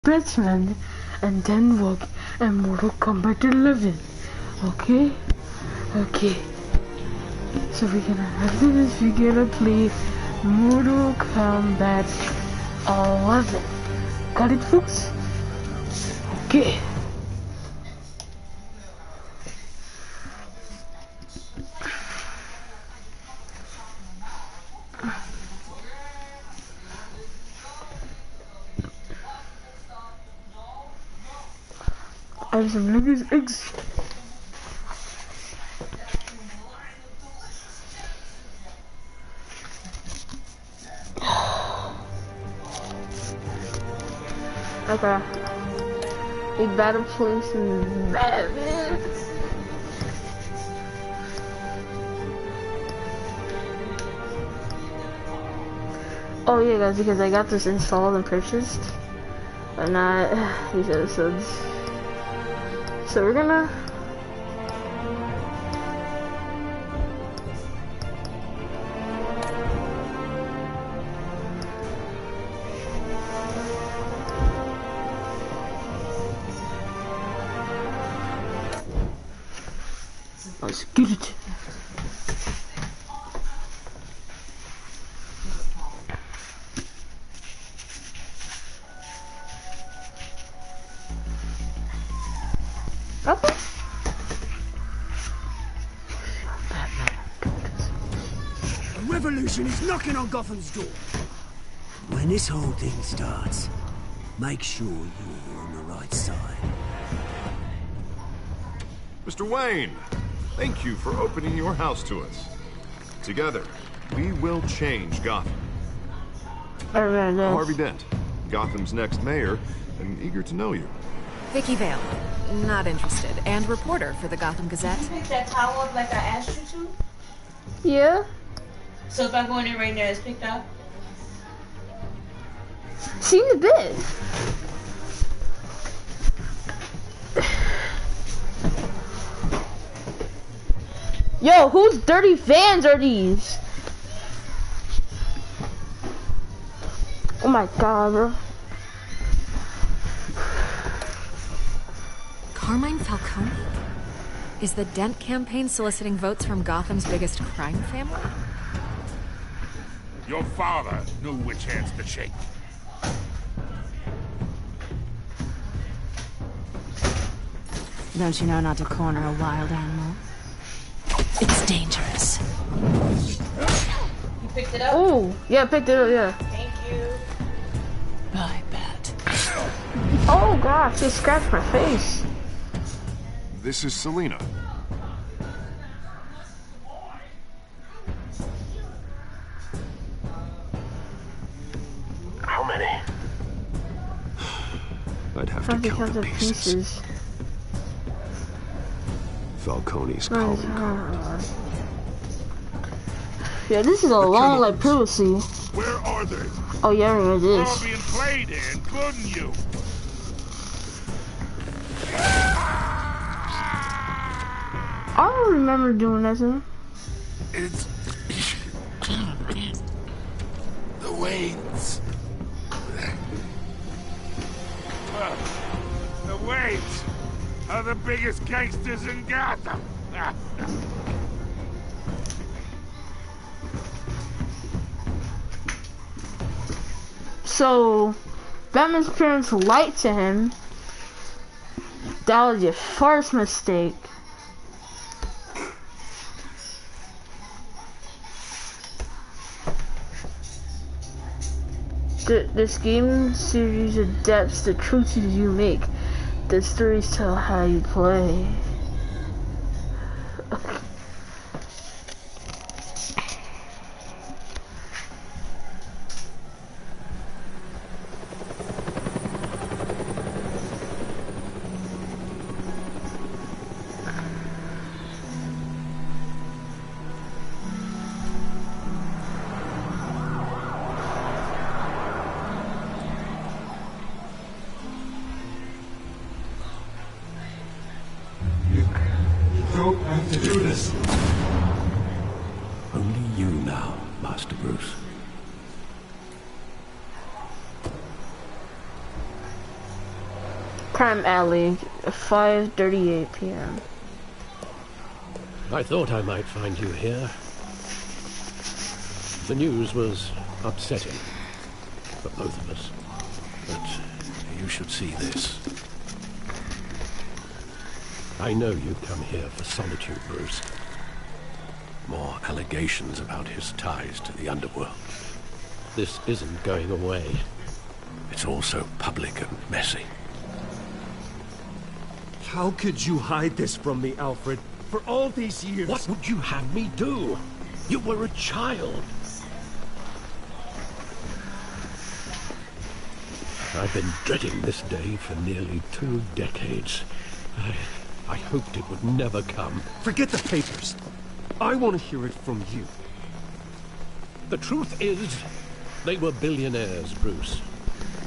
Batman and then work and Mortal Kombat 11. Okay? Okay. So after this we're gonna play Mortal Kombat 11. Got it, folks? Okay. I have some Lucas eggs. Okay. We better play some Batman. Oh yeah guys, because I got this installed and purchased. But not these episodes. So we're gonna let's get it. Okay. A revolution is knocking on Gotham's door. When this whole thing starts, make sure you're on the right side. Mr. Wayne, thank you for opening your house to us. Together, we will change Gotham. I'm Harvey Dent, Gotham's next mayor, and eager to know you. Vicky Vale, not interested, and reporter for the Gotham Gazette. You pick that towel up like I asked you to? Yeah. So if I go in there right now, it's picked up? Seems a bit. Yo, whose dirty fans are these? Oh my god, bro. Carmine Falcone? Is the Dent campaign soliciting votes from Gotham's biggest crime family? Your father knew which hands to shake. Don't you know not to corner a wild animal? It's dangerous. You picked it up? Oh, yeah, I picked it up, yeah. Thank you. I bet. Oh gosh, it scratched my face. This is Selina. How many? I'd have Trying to to count the pieces. Falcone's calling card. Yeah, this is a long like privacy. Where are they? Oh yeah, I remember You're all this. being played in, couldn't you? I don't remember doing that to him. It's the Waynes. The Waynes are the biggest gangsters in Gotham. So, Batman's parents lied to him. That was your first mistake. This game series adapts the choices you make. The stories tell how you play. Don't have to do this. Only you now, Master Bruce. Crime Alley, 5:38 p.m. I thought I might find you here. The news was upsetting for both of us. But you should see this. I know you come here for solitude, Bruce. More allegations about his ties to the underworld. This isn't going away. It's all so public and messy. How could you hide this from me, Alfred? For all these years... What would you have me do? You were a child. I've been dreading this day for nearly 2 decades. I hoped it would never come. Forget the papers. I want to hear it from you. The truth is, they were billionaires, Bruce.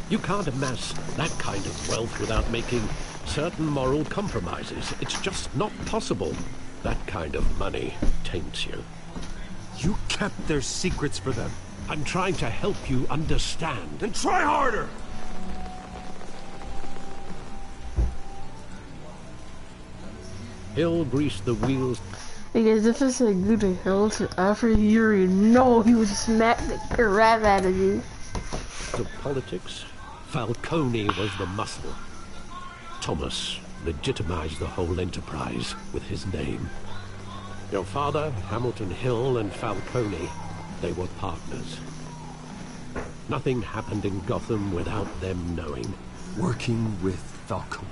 You can't amass that kind of wealth without making certain moral compromises. It's just not possible. That kind of money taints you. You kept their secrets for them. I'm trying to help you understand. Then try harder! Hill greased the wheels. Because if it's a good to Hill to Alfred, you already know he would smack the crap out of you. To politics, Falcone was the muscle. Thomas legitimized the whole enterprise with his name. Your father, Hamilton Hill, and Falcone, they were partners. Nothing happened in Gotham without them knowing. Working with Falcone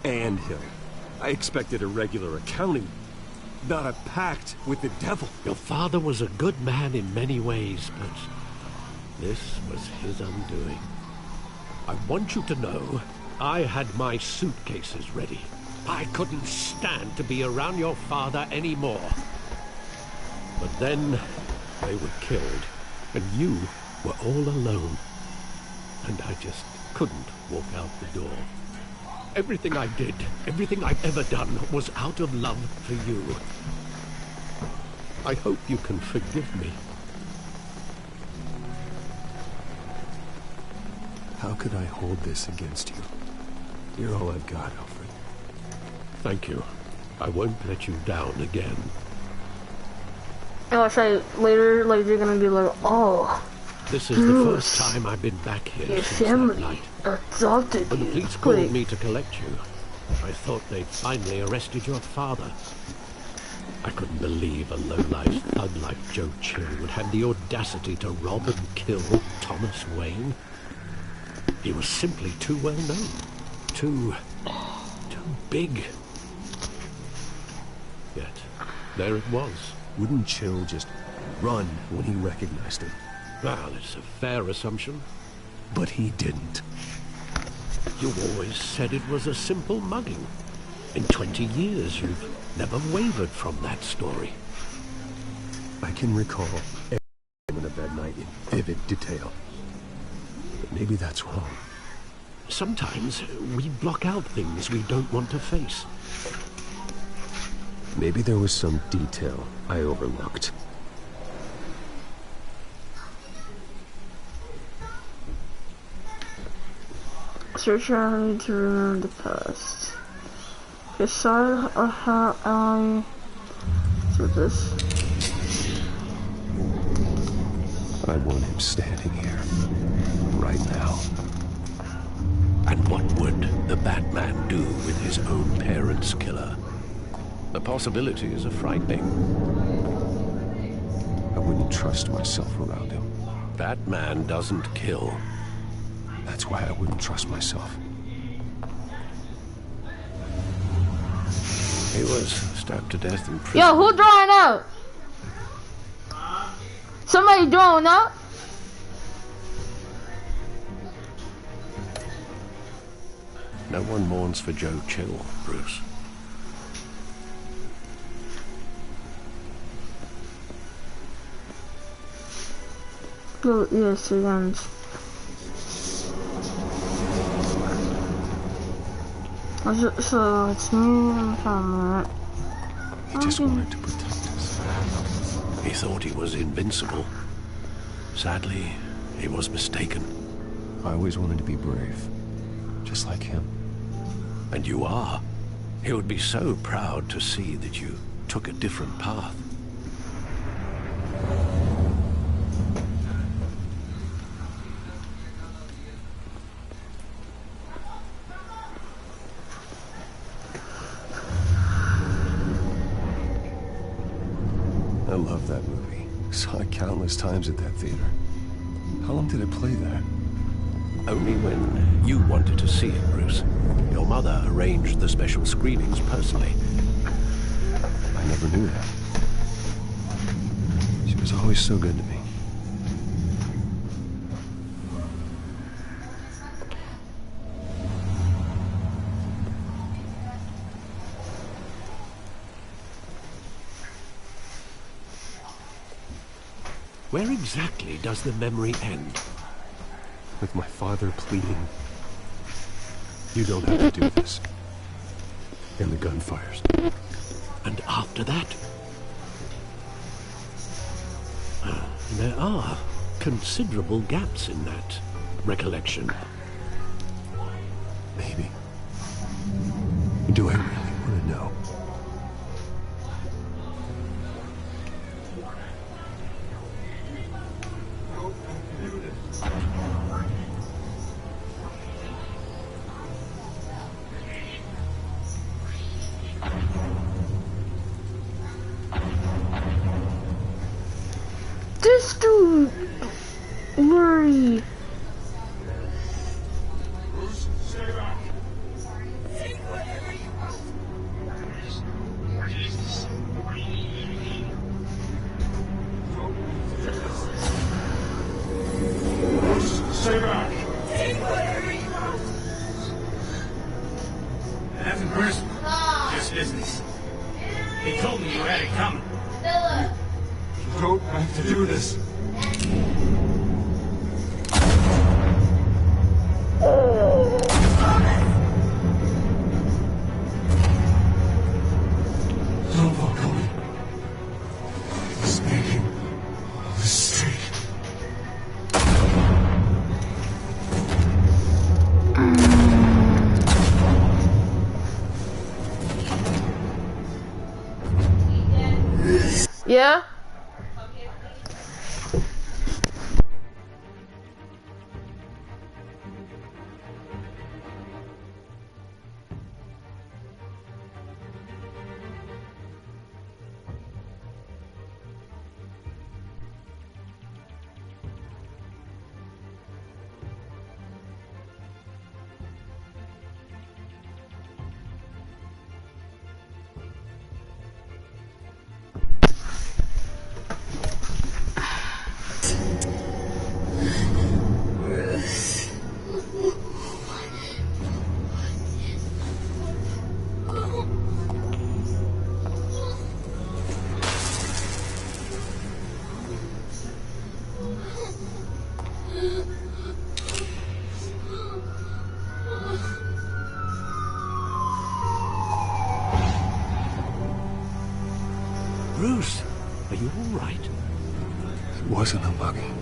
and Hill. I expected a regular accounting, not a pact with the devil. Your father was a good man in many ways, but this was his undoing. I want you to know, I had my suitcases ready. I couldn't stand to be around your father anymore. But then, they were killed, and you were all alone. And I just couldn't walk out the door. Everything I did, everything I've ever done, was out of love for you. I hope you can forgive me. How could I hold this against you? You're all I've got, Alfred. Thank you. I won't let you down again. And I'll say later, like, you're gonna be like, oh, this is the first time I've been back here your since that family night. adopted When the you. police called me to collect you, I thought they'd finally arrested your father. I couldn't believe a low-life thug like Joe Chill would have the audacity to rob and kill Thomas Wayne. He was simply too well known. Too big. Yet, there it was. Wouldn't Chill just run when he recognized him? Well, it's a fair assumption. But he didn't. You always said it was a simple mugging. In 20 years, you've never wavered from that story. I can recall every moment of that night in vivid detail. But maybe that's wrong. Sometimes we block out things we don't want to face. Maybe there was some detail I overlooked. Search around to remember the past. Decide how I do this. I want him standing here, right now. And what would the Batman do with his own parents' killer? The possibilities are frightening. I wouldn't trust myself around him. Batman doesn't kill. That's why I wouldn't trust myself. He was stabbed to death in prison. Yo, who drawing out? Somebody drawing out? No one mourns for Joe Chill, Bruce. Oh, yes, it ends. So it's me and family. He just wanted to protect us. He thought he was invincible. Sadly, he was mistaken. I always wanted to be brave, just like him. And you are. He would be so proud to see that you took a different path. I love that movie. Saw it countless times at that theater. How long did it play there? Only when you wanted to see it, Bruce. Your mother arranged the special screenings personally. I never knew that. She was always so good to me. Where exactly does the memory end? With my father pleading, "You don't have to do this." And the gun fires. And after that? There are considerable gaps in that recollection. Maybe. Do I really want to know? This dude, Murray. Stay back. Take whatever you want. Nothing personal. Just business. He told me you had it coming. You don't have to do this. Don't walk on. He's making a mistake. Yeah? Bruce, are you all right? It wasn't a mugging.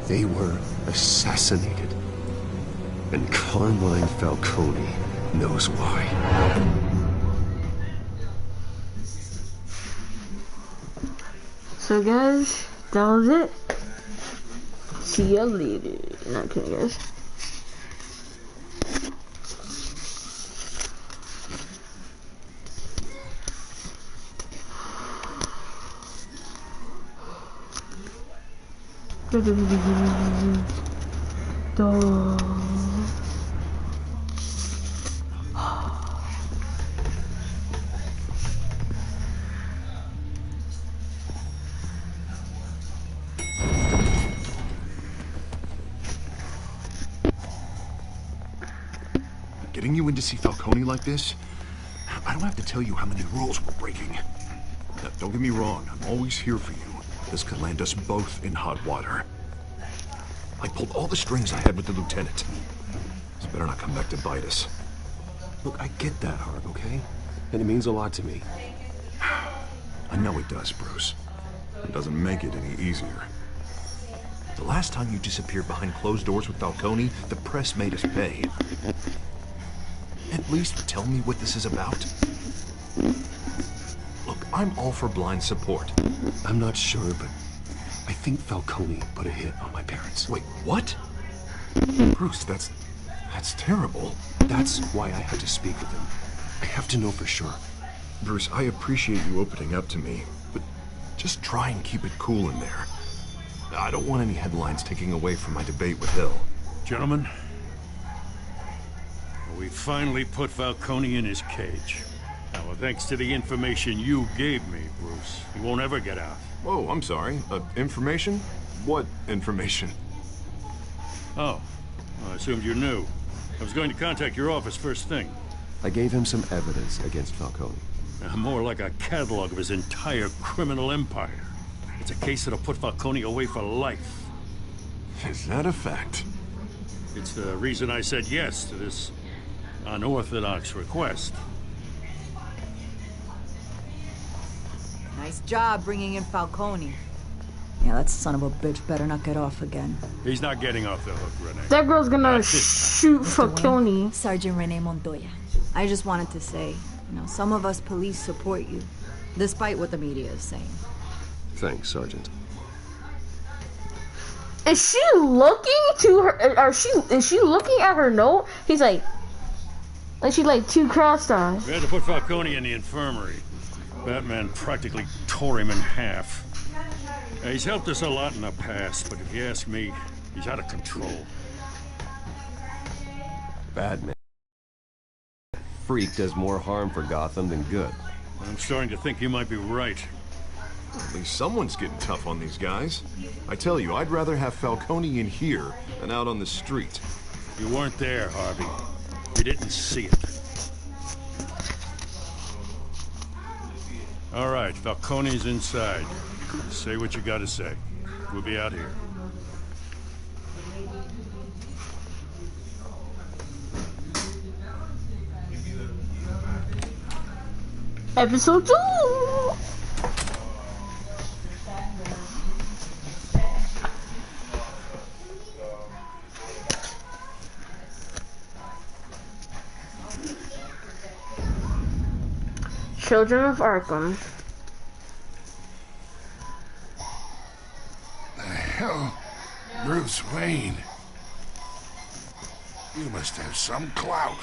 They were assassinated. And Carmine Falcone knows why. So guys, that was it. See ya later. Not kidding, guys. Getting you in to see Falcone like this? I don't have to tell you how many rules we're breaking. Now, don't get me wrong, I'm always here for you. This could land us both in hot water. I pulled all the strings I had with the lieutenant. This better not come back to bite us. Look, I get that, Harv, okay? And it means a lot to me. I know it does, Bruce. It doesn't make it any easier. The last time you disappeared behind closed doors with Falcone, the press made us pay. And at least tell me what this is about? Look, I'm all for blind support. I'm not sure, but I think Falcone put a hit on my parents. Wait, what? Bruce, that's terrible. That's why I had to speak with him. I have to know for sure. Bruce, I appreciate you opening up to me, but just try and keep it cool in there. I don't want any headlines taking away from my debate with Hill. Gentlemen, we finally put Falcone in his cage. Now, thanks to the information you gave me, Bruce, he won't ever get out. Oh, I'm sorry. Information? What information? Oh, well, I assumed you knew. I was going to contact your office first thing. I gave him some evidence against Falcone. More like a catalog of his entire criminal empire. It's a case that'll put Falcone away for life. Is that a fact? It's the reason I said yes to this unorthodox request. Nice job bringing in Falcone. Yeah, that son of a bitch better not get off again. He's not getting off the hook, Renee. That girl's gonna shoot Falcone. Sergeant Renee Montoya. I just wanted to say, some of us police support you, despite what the media is saying. Thanks, Sergeant. Is she looking to her? Is she looking at her note? He's like she's like two crossed eyes. We had to put Falcone in the infirmary. Batman practically tore him in half. He's helped us a lot in the past, but if you ask me, he's out of control. Batman. Freak does more harm for Gotham than good. I'm starting to think you might be right. At least someone's getting tough on these guys. I tell you, I'd rather have Falcone in here than out on the street. You weren't there, Harvey. You didn't see it. All right, Falcone's inside. Say what you gotta say. We'll be out here. Episode 2! Children of Arkham. The hell? Bruce Wayne. You must have some clout.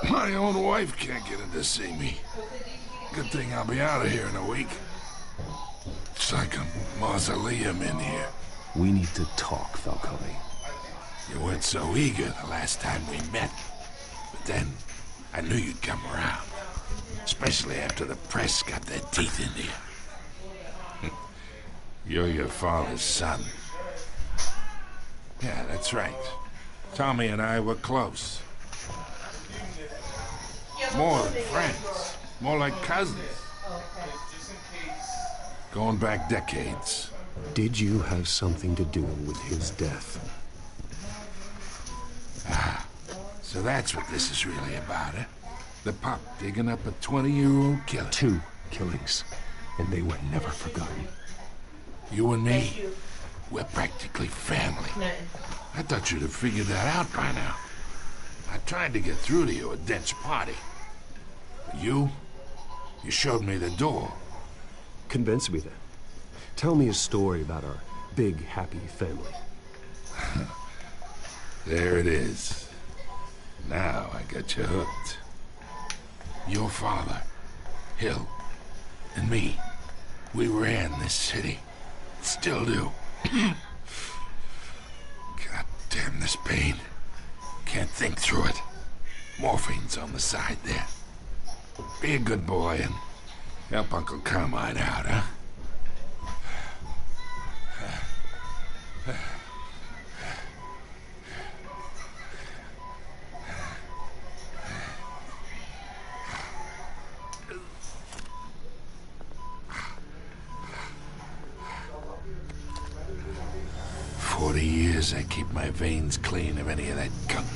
My own wife can't get in to see me. Good thing I'll be out of here in a week. It's like a mausoleum in here. We need to talk, Falcone. You weren't so eager the last time we met. But then, I knew you'd come around. Especially after the press got their teeth into you. You're your father's son. Yeah, that's right. Tommy and I were close. More than friends. More like cousins. Going back decades. Did you have something to do with his death? Ah, so that's what this is really about, eh? The pop digging up a 20-year-old killer. 2 killings, and they were never forgotten. You and me, we're practically family. I thought you'd have figured that out by now. I tried to get through to you at Dent's party. But you showed me the door. Convince me then. Tell me a story about our big, happy family. There it is. Now I got you hooked. Your father, Hill, and me, we ran this city. Still do. God damn this pain. Can't think through it. Morphine's on the side there. Be a good boy and help Uncle Carmine out, huh? 40 years I keep my veins clean of any of that gunk.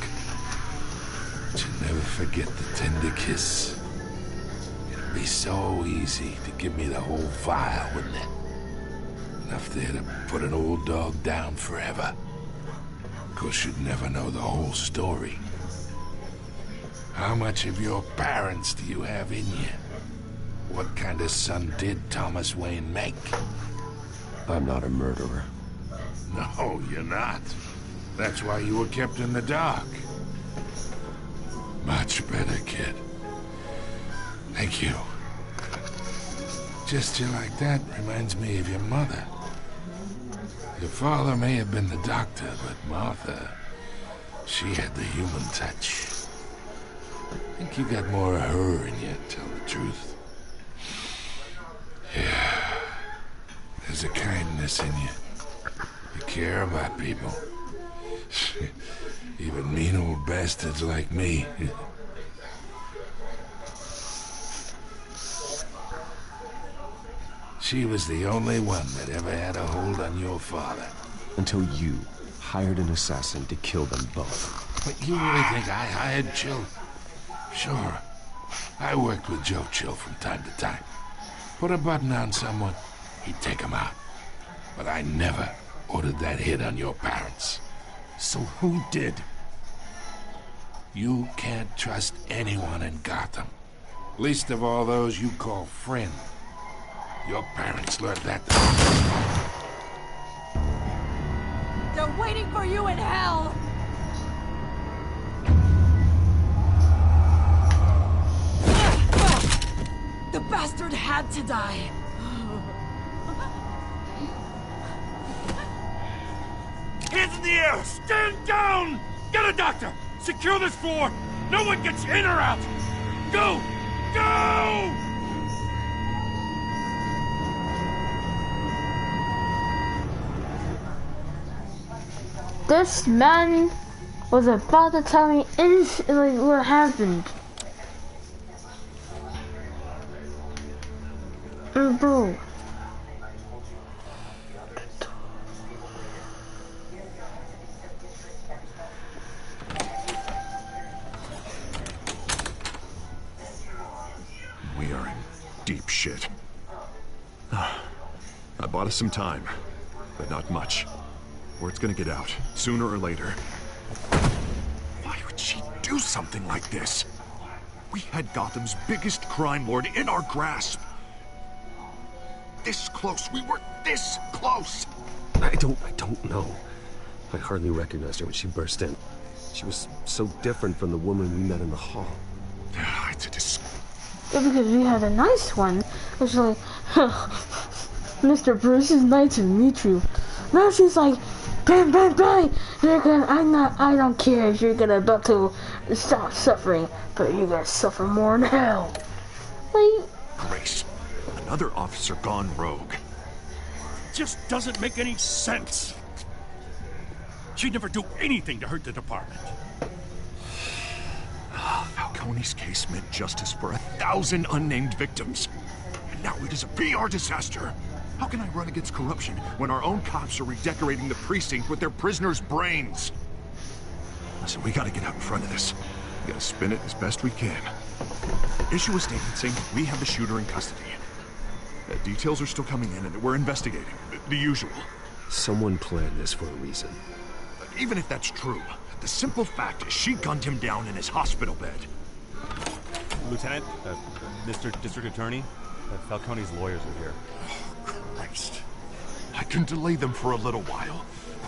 But you never forget the tender kiss. It'd be so easy to give me the whole vial, wouldn't it? Enough there to put an old dog down forever. Of course, you'd never know the whole story. How much of your parents do you have in you? What kind of son did Thomas Wayne make? I'm not a murderer. No, you're not. That's why you were kept in the dark. Much better, kid. Thank you. Gesture like that reminds me of your mother. Your father may have been the doctor, but Martha, she had the human touch. I think you got more of her in you, to tell the truth. Yeah. There's a kindness in you. You care about people. Even mean old bastards like me. She was the only one that ever had a hold on your father. Until you hired an assassin to kill them both. But you really think I hired Chill? Sure. I worked with Joe Chill from time to time. Put a button on someone, he'd take him out. But I never ordered that hit on your parents. So who did? You can't trust anyone in Gotham. Least of all those you call friend. Your parents learned that. They're waiting for you in hell! The bastard had to die. Hands in the air! Stand down! Get a doctor! Secure this floor! No one gets in or out! Go! Go! This man was about to tell me instantly what happened. Bro. We are in deep shit. I bought us some time, but not much. Word's gonna get out, sooner or later. Why would she do something like this? We had Gotham's biggest crime lord in our grasp. This close, we were this close! I don't know. I hardly recognized her when she burst in. She was so different from the woman we met in the hall. It's a Yeah, because we had a nice one. It's like, Mr. Bruce, it's nice to meet you. Now she's like, bang, bang, bang! I don't care if you're about to stop suffering, but you're gonna suffer more in hell. Like, Grace, another officer gone rogue. Just doesn't make any sense. She'd never do anything to hurt the department. Falcone's case meant justice for 1,000 unnamed victims. And now it is a PR disaster. How can I run against corruption when our own cops are redecorating the precinct with their prisoners' brains? Listen, we gotta get out in front of this. We gotta spin it as best we can. Issue a statement saying we have the shooter in custody. Details are still coming in and we're investigating. The usual. Someone planned this for a reason. Even if that's true, the simple fact is she gunned him down in his hospital bed. Lieutenant, Mr. District Attorney, Falcone's lawyers are here. Christ. I can delay them for a little while.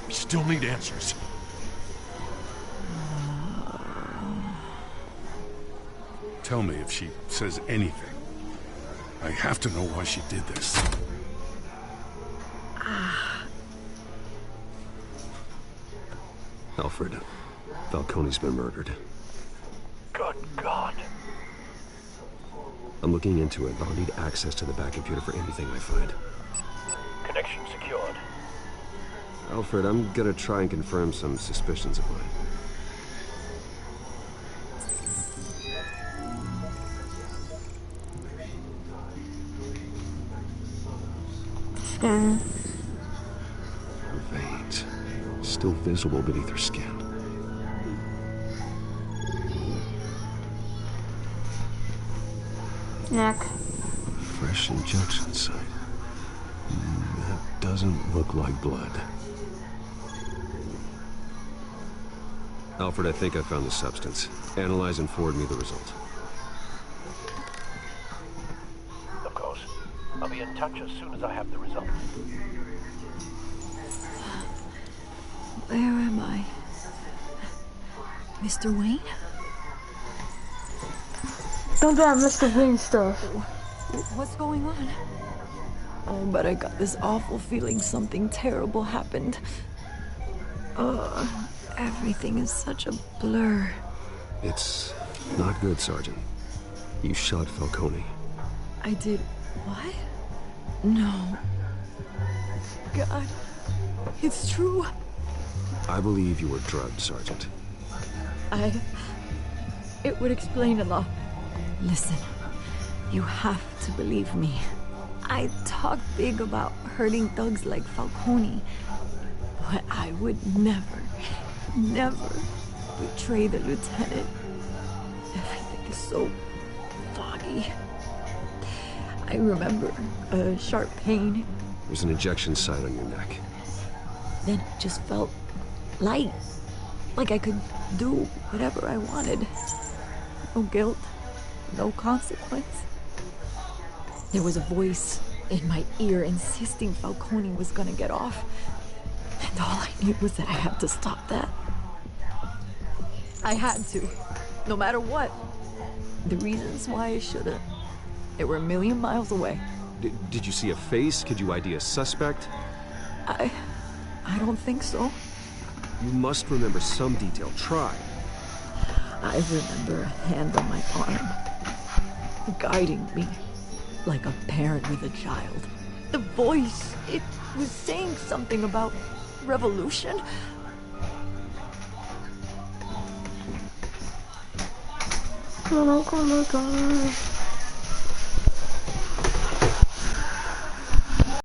We still need answers. Tell me if she says anything. I have to know why she did this. Alfred, Falcone's been murdered. Good God. I'm looking into it, but I'll need access to the back computer for anything I find. Connection secured. Alfred, I'm gonna try and confirm some suspicions of mine. Skin. Her veins, still visible beneath her skin. Neck. Fresh injection site. That doesn't look like blood. Alfred, I think I found the substance. Analyze and forward me the result. Of course. I'll be in touch as soon as I have the result. Where am I? Mr. Wayne? Don't grab Mr. Wayne stuff. What's going on? Oh, but I got this awful feeling something terrible happened. Everything is such a blur. It's not good, Sergeant. You shot Falcone. I did what? No. God, it's true. I believe you were drugged, Sergeant. It would explain a lot. Listen, you have to believe me. I talk big about hurting thugs like Falcone, but I would never betray the lieutenant. Everything is so foggy. I remember a sharp pain. There's an injection site on your neck. Then it just felt light. Like I could do whatever I wanted. No guilt, no consequence. There was a voice in my ear insisting Falcone was gonna get off. And all I knew was that I had to stop that. I had to, no matter what. The reasons why I shouldn't, they were a million miles away. Did you see a face? Could you ID a suspect? I don't think so. You must remember some detail. Try. I remember a hand on my arm, guiding me like a parent with a child. The voice, it was saying something about revolution. Oh my God.